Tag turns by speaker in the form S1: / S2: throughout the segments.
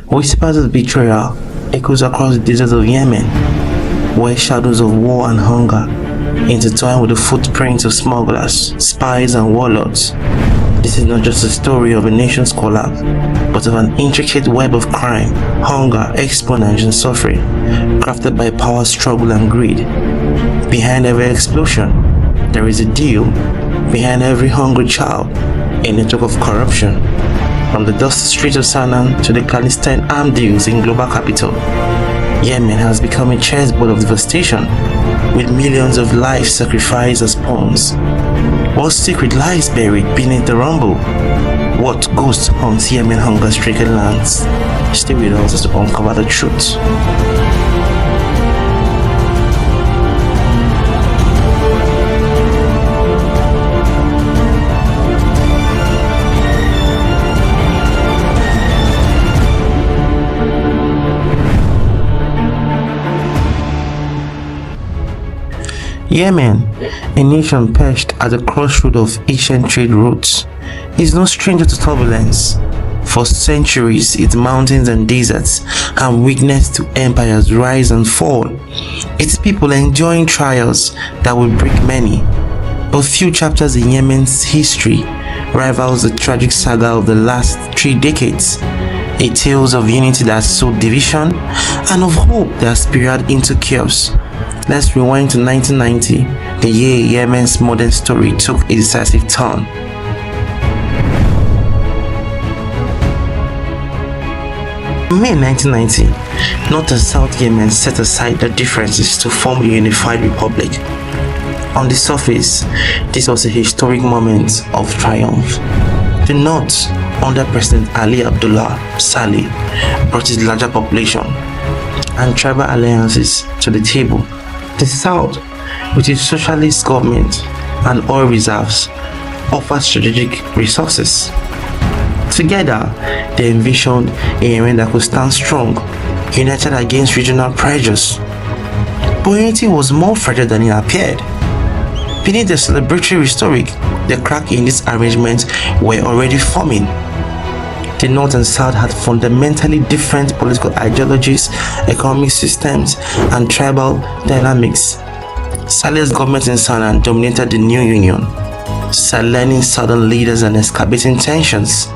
S1: Whispers of betrayal echoes across the deserts of Yemen, where shadows of war and hunger intertwine with the footprints of smugglers, spies, and warlords. This is not just a story of a nation's collapse, but of an intricate web of crime, hunger, espionage, and suffering, crafted by power, struggle, and greed. Behind every explosion, there is a deal. Behind every hungry child, a network of corruption. From the dusty streets of Sanaa to the clandestine armed deals in global capital, Yemen has become a chessboard of devastation, with millions of lives sacrificed as pawns. What secret lies buried beneath the rumble? What ghost haunts Yemen hunger-stricken lands? Stay with us as to uncover the truth. Yemen, a nation perched at the crossroads of ancient trade routes, is no stranger to turbulence. For centuries, its mountains and deserts have witnessed to empires rise and fall, its people enjoying trials that will break many. But few chapters in Yemen's history rivals the tragic saga of the last 3 decades, a tale of unity that sowed division and of hope that spiraled into chaos. Let's rewind to 1990, the year Yemen's modern story took a decisive turn. In May 1990, North and South Yemen set aside their differences to form a unified republic. On the surface, this was a historic moment of triumph. The North, under President Ali Abdullah Saleh, brought its larger population and tribal alliances to the table. The South, with its socialist government and oil reserves, offered strategic resources. Together, they envisioned a Yemen that could stand strong, united against regional pressures. But unity was more fragile than it appeared. Beneath the celebratory rhetoric, the cracks in this arrangement were already forming. The North and South had fundamentally different political ideologies, economic systems, and tribal dynamics. Saleh's government in Sanaa dominated the new union, silencing southern leaders and exacerbating tensions.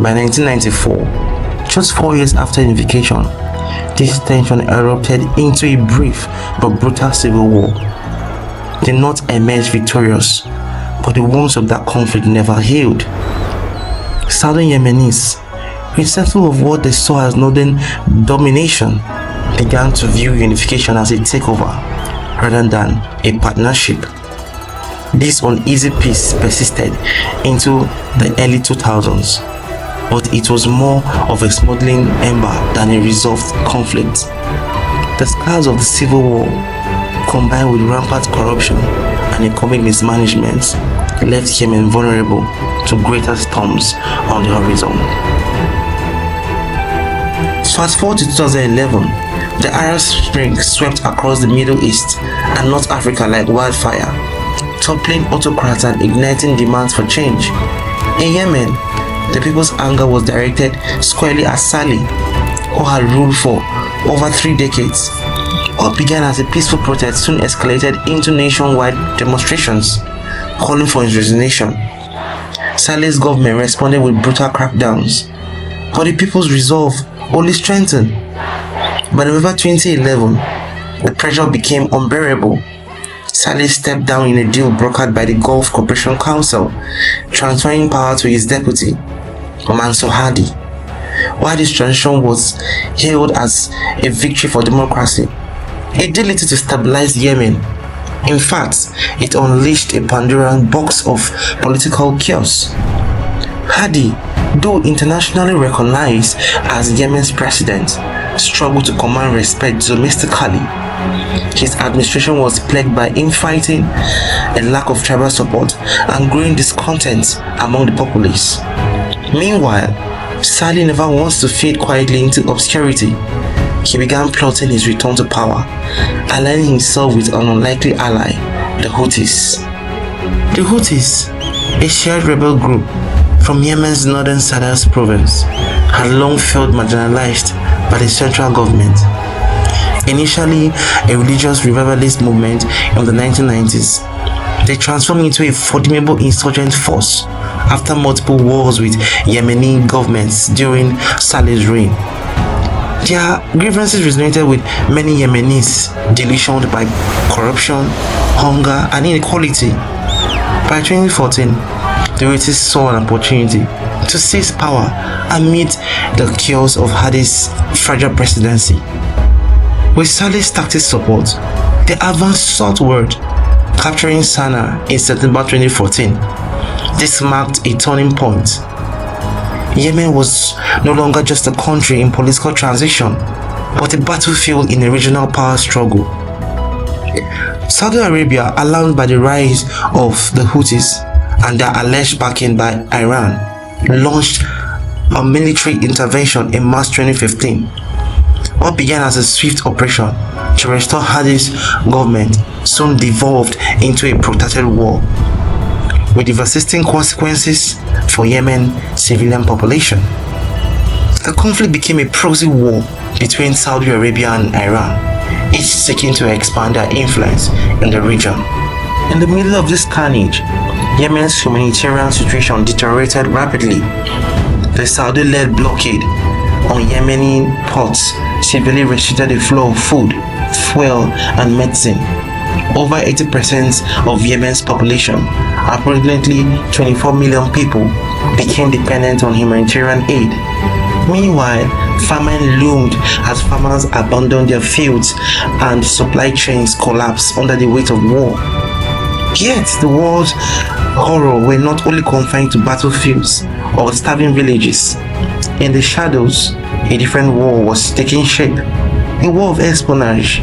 S1: By 1994, just 4 years after unification, this tension erupted into a brief but brutal civil war. The North emerged victorious, but the wounds of that conflict never healed. Southern Yemenis, resentful of what they saw as northern domination, began to view unification as a takeover rather than a partnership. This uneasy peace persisted into the early 2000s, but it was more of a smoldering ember than a resolved conflict. The scars of the civil war, combined with rampant corruption and economic mismanagement, left Yemen vulnerable to greater storms on the horizon. Fast forward to 2011, the Arab Spring swept across the Middle East and North Africa like wildfire, toppling autocrats and igniting demands for change. In Yemen, the people's anger was directed squarely at Saleh, who had ruled for over 3 decades. What began as a peaceful protest soon escalated into nationwide demonstrations, calling for his resignation. Saleh's government responded with brutal crackdowns, but the people's resolve only strengthened. By November 2011, the pressure became unbearable. Saleh stepped down in a deal brokered by the Gulf Cooperation Council, transferring power to his deputy, Mansour Hadi. While this transition was hailed as a victory for democracy, it did little to stabilize Yemen. In fact, it unleashed a Pandoran box of political chaos. Hadi, though internationally recognized as Yemen's president, struggled to command respect domestically. His administration was plagued by infighting, a lack of tribal support, and growing discontent among the populace. Meanwhile, Saleh never wants to fade quietly into obscurity. He began plotting his return to power, aligning himself with an unlikely ally, the Houthis. The Houthis, a shared rebel group from Yemen's northern Sadr province had long felt marginalized by the central government. Initially a religious revivalist movement in the 1990s, they transformed into a formidable insurgent force after multiple wars with Yemeni governments during Saleh's reign. Their grievances resonated with many Yemenis delusioned by corruption, hunger, and inequality. By 2014, the Houthis saw an opportunity to seize power amid the chaos of Hadi's fragile presidency. With Saleh's tactic support, they advanced southward, capturing Sana'a in September 2014. This marked a turning point. Yemen was no longer just a country in political transition, but a battlefield in a regional power struggle. Saudi Arabia, alarmed by the rise of the Houthis and their alleged backing by Iran, launched a military intervention in March 2015. What began as a swift operation to restore Hadi's government soon devolved into a protracted war, with devastating consequences for Yemen's civilian population. The conflict became a proxy war between Saudi Arabia and Iran, each seeking to expand their influence in the region. In the middle of this carnage, Yemen's humanitarian situation deteriorated rapidly. The Saudi-led blockade on Yemeni ports severely restricted the flow of food, fuel, and medicine. Over 80% of Yemen's population, approximately 24 million people, became dependent on humanitarian aid. Meanwhile, famine loomed as farmers abandoned their fields and supply chains collapsed under the weight of war. Yet, the war's horror were not only confined to battlefields or starving villages. In the shadows, a different war was taking shape, a war of espionage,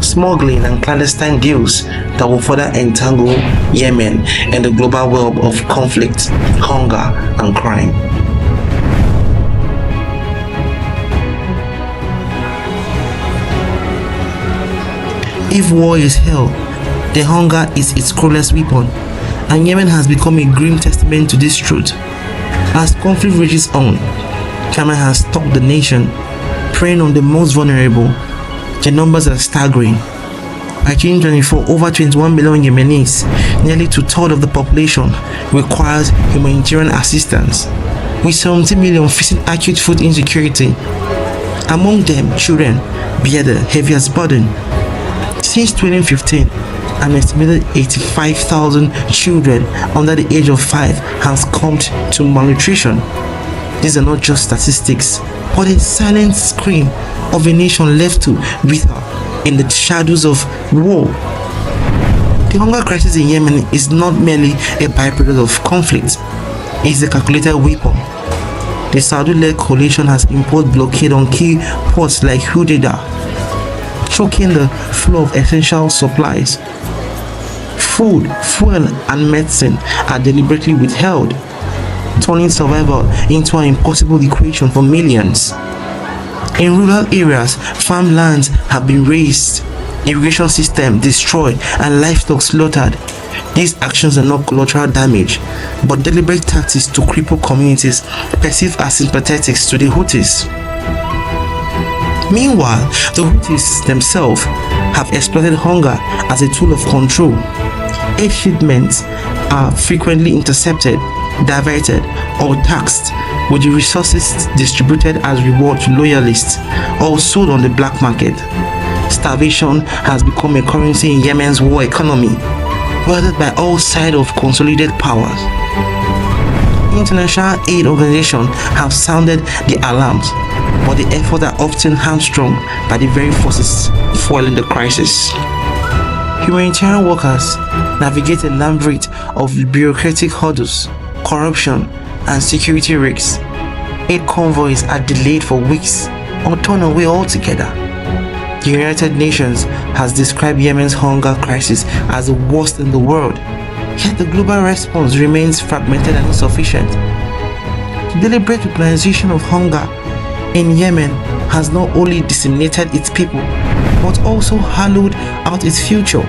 S1: smuggling, and clandestine deals that will further entangle Yemen in the global web of conflict, hunger, and crime. If war is hell, the hunger is its cruelest weapon, and Yemen has become a grim testament to this truth. As conflict rages on, famine has stalked the nation, preying on the most vulnerable. The numbers are staggering. By 2024, over 21 million Yemenis, nearly 2/3 of the population, requires humanitarian assistance, with 70 million facing acute food insecurity. Among them, children bear the heaviest burden. Since 2015, an estimated 85,000 children under the age of 5 have succumbed to malnutrition. These are not just statistics, but a silent scream of a nation left to wither in the shadows of war. The hunger crisis in Yemen is not merely a byproduct of conflict, it is a calculated weapon. The Saudi-led coalition has imposed blockade on key ports like Houthi, choking the flow of essential supplies. Food, fuel, and medicine are deliberately withheld, turning survival into an impossible equation for millions. In rural areas, farmlands have been razed, irrigation systems destroyed, and livestock slaughtered. These actions are not collateral damage, but deliberate tactics to cripple communities perceived as sympathetic to the Houthis. Meanwhile, the Houthis themselves have exploited hunger as a tool of control. Aid shipments are frequently intercepted, diverted, or taxed, with the resources distributed as reward to loyalists or sold on the black market. Starvation has become a currency in Yemen's war economy, wielded by all sides of consolidated powers. International aid organizations have sounded the alarms, but the efforts are often hamstrung by the very forces fueling the crisis. Humanitarian workers navigate a labyrinth of bureaucratic hurdles, corruption, and security risks. Aid convoys are delayed for weeks or torn away altogether. The United Nations has described Yemen's hunger crisis as the worst in the world, yet the global response remains fragmented and insufficient. The deliberate weaponization of hunger in Yemen has not only decimated its people, but also hollowed out its future.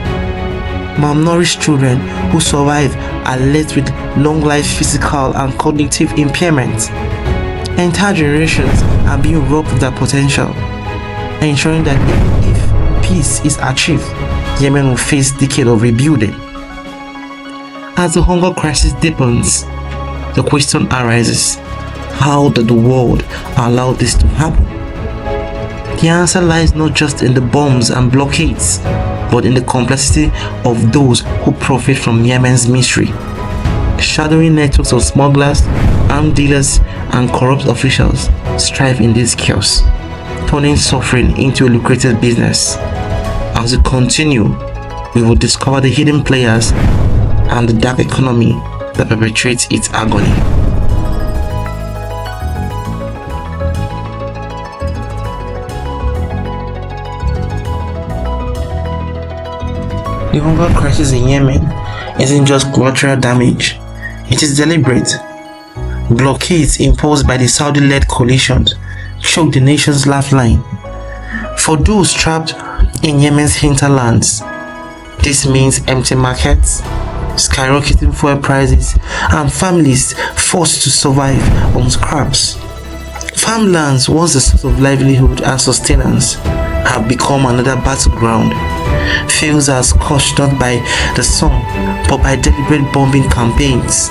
S1: Malnourished children who survive are left with long-life physical and cognitive impairment. Entire generations are being robbed of their potential, ensuring that even if peace is achieved, Yemen will face decades of rebuilding. As the hunger crisis deepens, the question arises, how did the world allow this to happen? The answer lies not just in the bombs and blockades, but in the complexity of those who profit from Yemen's misery. Shadowy networks of smugglers, armed dealers, and corrupt officials strive in this chaos, turning suffering into a lucrative business. As we continue, we will discover the hidden players and the dark economy that perpetuates its agony. The hunger crisis in Yemen isn't just collateral damage, it is deliberate. Blockades imposed by the Saudi-led coalition choke the nation's lifeline. For those trapped in Yemen's hinterlands, this means empty markets, skyrocketing fuel prices, and families forced to survive on scraps. Farmlands, once the source of livelihood and sustenance, have become another battleground. Fields are scorched not by the sun, but by deliberate bombing campaigns,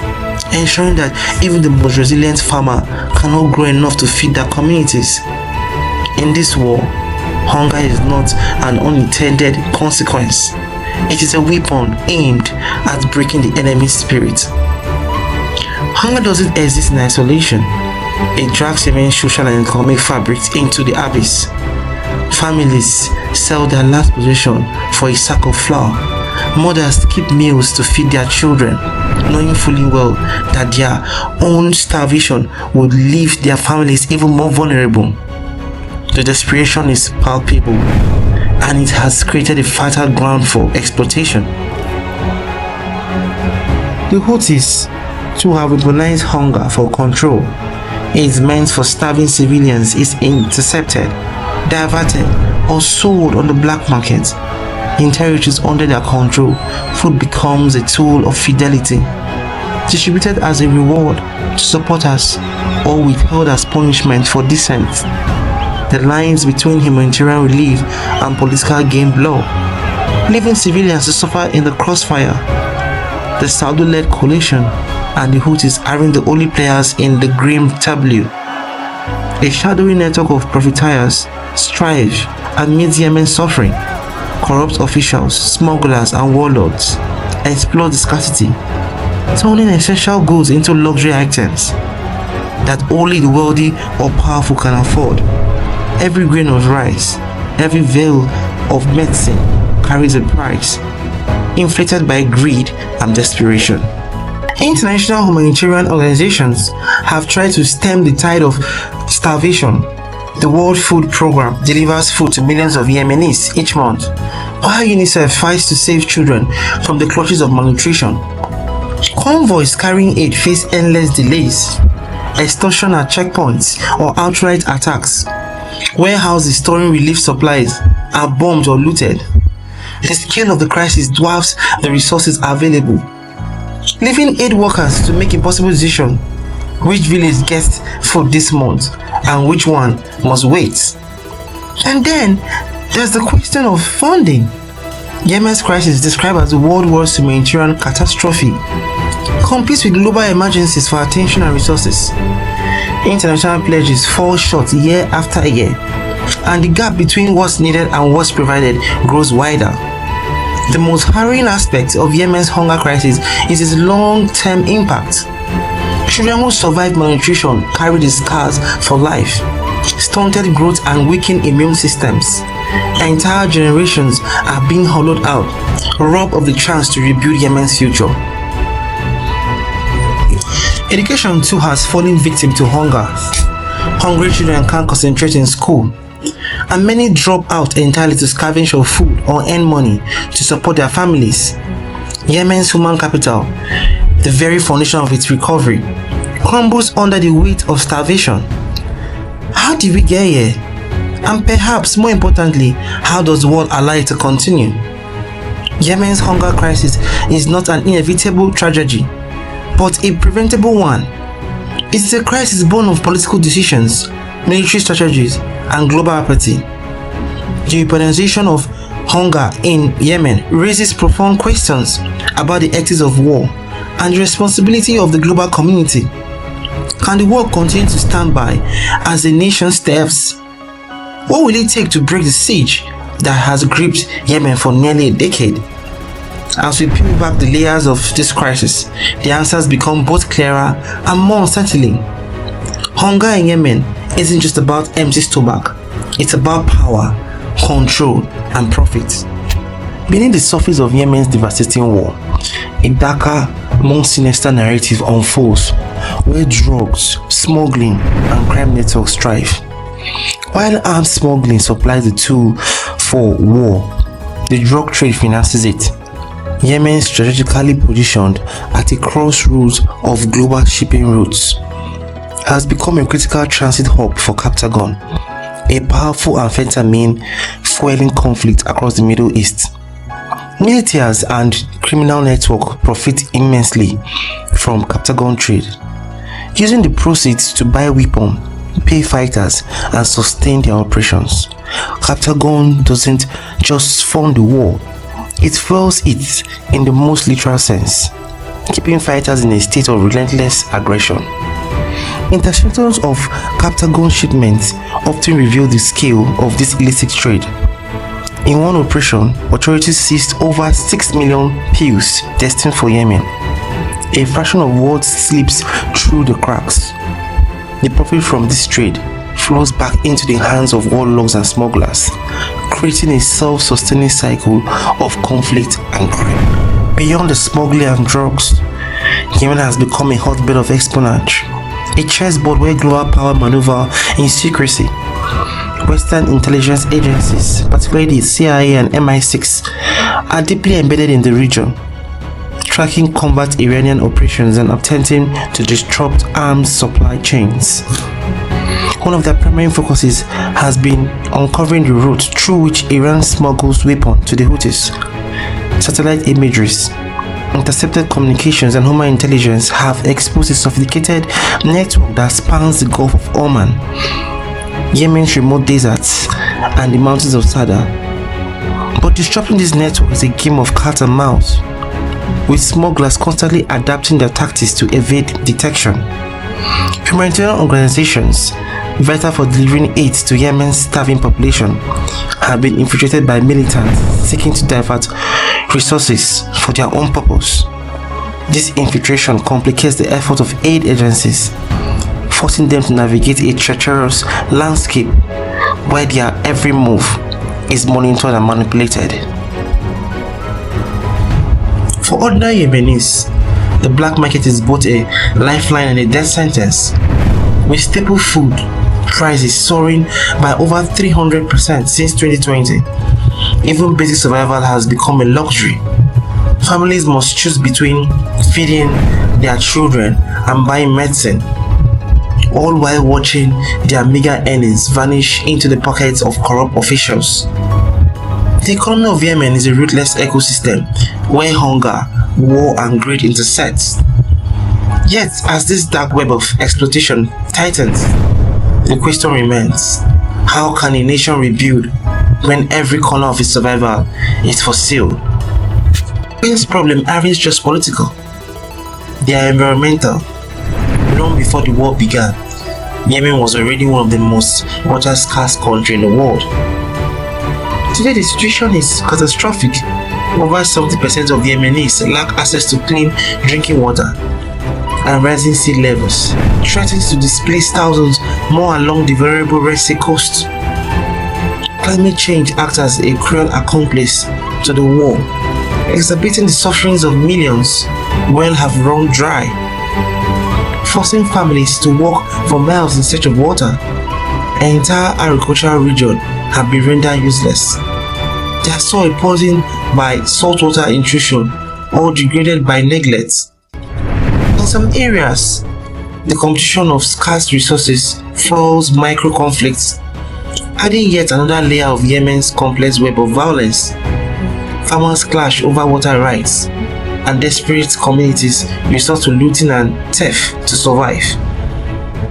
S1: ensuring that even the most resilient farmer cannot grow enough to feed their communities. In this war, hunger is not an unintended consequence. It is a weapon aimed at breaking the enemy's spirit. Hunger doesn't exist in isolation. It drags Yemen's social and economic fabric into the abyss. Families sell their last possession for a sack of flour. Mothers skip meals to feed their children, knowing fully well that their own starvation would leave their families even more vulnerable. The desperation is palpable, and it has created a fertile ground for exploitation. The Houthis, to have weaponized hunger for control, is meant for starving civilians is intercepted, diverted, or sold on the black market. In territories under their control, food becomes a tool of fidelity, distributed as a reward to supporters or withheld as punishment for dissent. The lines between humanitarian relief and political gain blur, leaving civilians to suffer in the crossfire. The Saudi-led coalition and the Houthis aren't the only players in the grim tableau. A shadowy network of profiteers strive amidst Yemen's suffering. Corrupt officials, smugglers, and warlords exploit the scarcity, turning essential goods into luxury items that only the wealthy or powerful can afford. Every grain of rice, every vial of medicine carries a price, inflated by greed and desperation. International humanitarian organizations have tried to stem the tide of starvation. The World Food Programme delivers food to millions of Yemenis each month, while UNICEF fights to save children from the clutches of malnutrition. Convoys carrying aid face endless delays, extortion at checkpoints, or outright attacks. Warehouses storing relief supplies are bombed or looted. The scale of the crisis dwarfs the resources available, leaving aid workers to make impossible decisions. Which village gets food this month and which one must wait? And then there's the question of funding. Yemen's crisis, described as the World War's humanitarian catastrophe, competes with global emergencies for attention and resources. International pledges fall short year after year, and the gap between what's needed and what's provided grows wider. The most harrowing aspect of Yemen's hunger crisis is its long-term impact. Children who survive malnutrition carry the scars for life, stunted growth and weakened immune systems. Entire generations are being hollowed out, robbed of the chance to rebuild Yemen's future. Education too has fallen victim to hunger. Hungry children can't concentrate in school, and many drop out entirely to scavenge for food or earn money to support their families. Yemen's human capital, the very foundation of its recovery, crumbles under the weight of starvation. How did we get here? And perhaps more importantly, how does the world allow it to continue? Yemen's hunger crisis is not an inevitable tragedy, but a preventable one. It's a crisis born of political decisions, military strategies, and global apathy. The weaponization of hunger in Yemen raises profound questions about the ethics of war and the responsibility of the global community. Can the world continue to stand by as the nation steps? What will it take to break the siege that has gripped Yemen for nearly a decade? As we peel back the layers of this crisis, the answers become both clearer and more unsettling. Hunger in Yemen isn't just about empty stomach, it's about power, control, and profit. Beneath the surface of Yemen's devastating war, a darker, more sinister narrative unfolds where drugs, smuggling, and crime networks strive. While arms smuggling supplies the tool for war, the drug trade finances it. Yemen, strategically positioned at a crossroads of global shipping routes, has become a critical transit hub for Captagon, a powerful amphetamine fueling conflict across the Middle East. Militias and criminal networks profit immensely from Captagon trade, using the proceeds to buy weapons, pay fighters, and sustain their operations. Captagon doesn't just fund the war, it fuels it in the most literal sense, keeping fighters in a state of relentless aggression. Interceptions of Captagon shipments often reveal the scale of this illicit trade. In one operation, authorities seized over 6 million pills destined for Yemen. A fraction of what slips through the cracks. The profit from this trade flows back into the hands of warlords and smugglers, creating a self-sustaining cycle of conflict and crime. Beyond the smuggling and drugs, Yemen has become a hotbed of espionage, a chessboard where global power maneuver in secrecy. Western intelligence agencies, particularly the CIA and MI6, are deeply embedded in the region, tracking combat Iranian operations and attempting to disrupt arms supply chains. One of their primary focuses has been uncovering the route through which Iran smuggles weapons to the Houthis. Satellite imageries, intercepted communications, and human intelligence have exposed a sophisticated network that spans the Gulf of Oman, Yemen's remote deserts, and the mountains of Sada. But disrupting this network is a game of cat and mouse, with smugglers constantly adapting their tactics to evade detection. Humanitarian organizations, vital for delivering aid to Yemen's starving population, have been infiltrated by militants seeking to divert resources for their own purpose. This infiltration complicates the effort of aid agencies, forcing them to navigate a treacherous landscape where their every move is monitored and manipulated. For ordinary Yemenis, the black market is both a lifeline and a death sentence, with staple food prices soaring by over 300% since 2020. Even basic survival has become a luxury. Families must choose between feeding their children and buying medicine, all while watching their meager earnings vanish into the pockets of corrupt officials. The economy of Yemen is a ruthless ecosystem where hunger, war, and greed intersect. Yet, as this dark web of exploitation tightens, the question remains: how can a nation rebuild when every corner of its survival is for sale? Yemen's problems aren't just political, they are environmental. Long before the war began, Yemen was already one of the most water-scarce countries in the world. Today the situation is catastrophic. Over 70% of Yemenis lack access to clean drinking water, and rising sea levels threatens to displace thousands more along the variable Red Sea coast. Climate change acts as a cruel accomplice to the war, exacerbating the sufferings of millions wells have run dry, forcing families to walk for miles in search of water. An entire agricultural region have been rendered useless. Their soil poisoned by saltwater intrusion or degraded by neglect. In some areas, the competition of scarce resources fuels micro-conflicts, adding yet another layer of Yemen's complex web of violence. Farmers clash over water rights, and desperate communities resort to looting and theft to survive.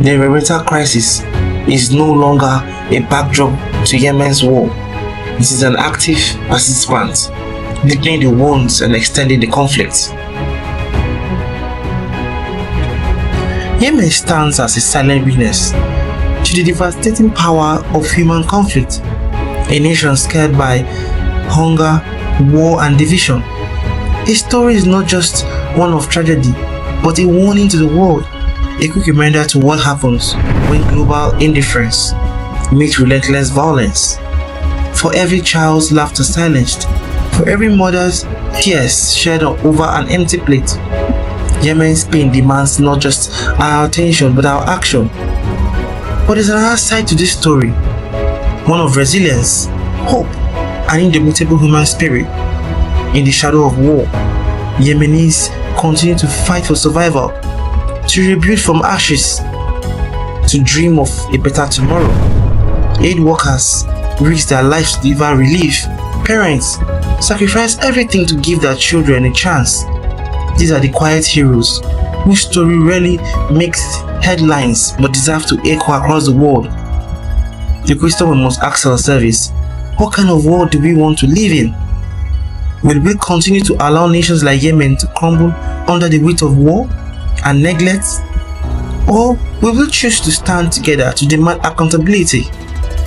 S1: The environmental crisis is no longer a backdrop to Yemen's war. It is an active participant, deepening the wounds and extending the conflict. Yemen stands as a silent witness to the devastating power of human conflict, a nation scared by hunger, war, and division. Its story is not just one of tragedy, but a warning to the world, a quick reminder to what happens when global indifference meets relentless violence. For every child's laughter silenced, for every mother's tears shed over an empty plate, Yemen's pain demands not just our attention but our action. But there's another side to this story, one of resilience, hope, and indomitable human spirit. In the shadow of war, Yemenis continue to fight for survival, to rebuild from ashes, to dream of a better tomorrow. Aid workers risk their lives to deliver relief. Parents sacrifice everything to give their children a chance. These are the quiet heroes whose story rarely makes headlines but deserve to echo across the world. The question we must ask ourselves is, what kind of world do we want to live in? Will we continue to allow nations like Yemen to crumble under the weight of war and neglect? Or will we choose to stand together to demand accountability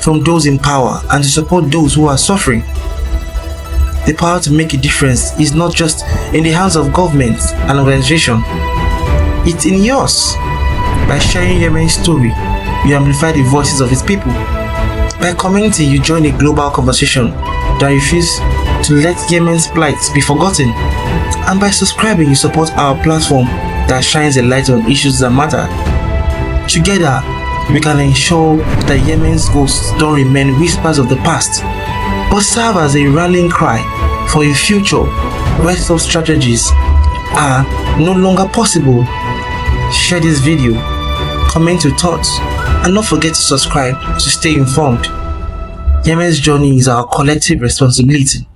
S1: from those in power and to support those who are suffering? The power to make a difference is not just in the hands of governments and organizations, it's in yours. By sharing Yemen's story, you amplify the voices of its people. By commenting, you join a global conversation that refuses to let Yemen's plight be forgotten. And by subscribing, you support our platform that shines a light on issues that matter. Together, we can ensure that Yemen's ghosts don't remain whispers of the past, but serve as a rallying cry for a future where such strategies are no longer possible. Share this video, comment your thoughts, and don't forget to subscribe to stay informed. Yemen's journey is our collective responsibility.